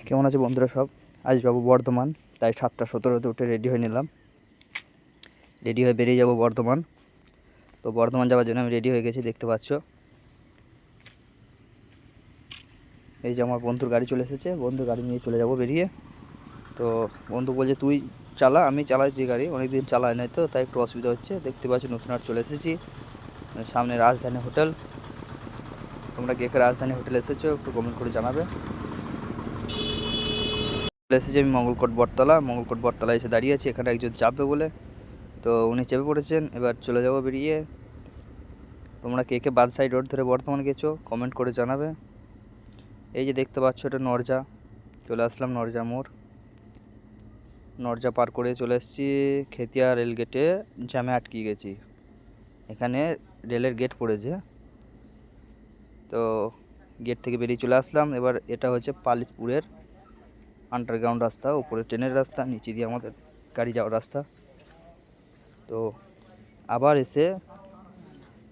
কেমন আছে বন্ধুরা সব? আজ যাবো বর্ধমান, তাই 7:17-তে উঠে রেডি হয়ে নিলাম। রেডি হয়ে বেরিয়ে যাব বর্ধমান। তো বর্ধমান যাওয়ার জন্য আমি রেডি হয়ে গেছি, দেখতে পাচ্ছ। এই যে আমার বন্ধুর গাড়ি চলে এসেছে, বন্ধুর গাড়ি নিয়ে চলে যাব বেরিয়ে। তো বন্ধু বলছে তুই চালা, আমি চালাইছি গাড়ি, অনেকদিন চালাই নাই তো, তাই একটু অসুবিধা হচ্ছে। দেখতে পাচ্ছ নতুন হাট চলে এসেছি, সামনে রাজধানী হোটেল। তোমরা কে কে রাজধানী হোটেল এসেছো একটু কমেন্ট করে জানাবে। চলে এসেছি আমি মঙ্গলকোট বটতলা এসে দাঁড়িয়ে আছি। এখানে একজন চাপবে বলে, তো উনি চেপে পড়েছেন। এবার চলে যাব বেরিয়ে। তোমরা কে কে বাদশাহী রোড ধরে বর্ধমান গেছো কমেন্ট করে জানাবে। এই যে দেখতে পাচ্ছ এটা নরজা, চলে আসলাম নরজা মোড়। নরজা পার করে চলে এসেছি খেতিয়া রেল গেটে, জ্যামে আটকে গেছি। এখানে রেলের গেট পড়েছে, তো গেট থেকে বেরিয়ে চলে আসলাম। এবার এটা হচ্ছে পালিতপুরের আন্ডারগ্রাউন্ড রাস্তা, উপরে ট্রেনের রাস্তা, নিচে দিয়ে আমাদের গাড়ি যাওয়ার রাস্তা। তো আবার এসে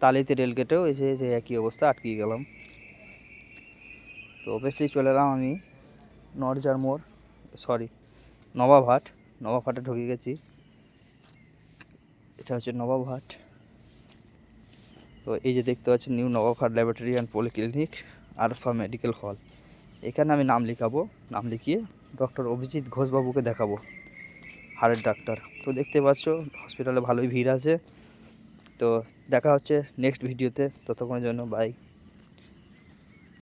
তালিতে রেল গেটেও এসে একই অবস্থা, আটকে গেলাম। তো অবভিয়াসলি চলে এলাম আমি নরজার মোড়, নবাবহাটে ঢুকে গেছি। এটা হচ্ছে নবাবহাট। তো এই যে দেখতে পাচ্ছেন new Nawabhat laboratory and polyclinic Arfa medical হল। এখানে আমি নাম লিখাবো, নাম লিখিয়ে ডক্টর অভিজিৎ ঘোষবাবুকে দেখাবো, হাড়ের ডাক্তার। তো দেখতে পাচ্ছ হসপিটালে ভালোই ভিড় আছে। তো দেখা হচ্ছে নেক্সট ভিডিওতে, ততক্ষণের জন্য বাই।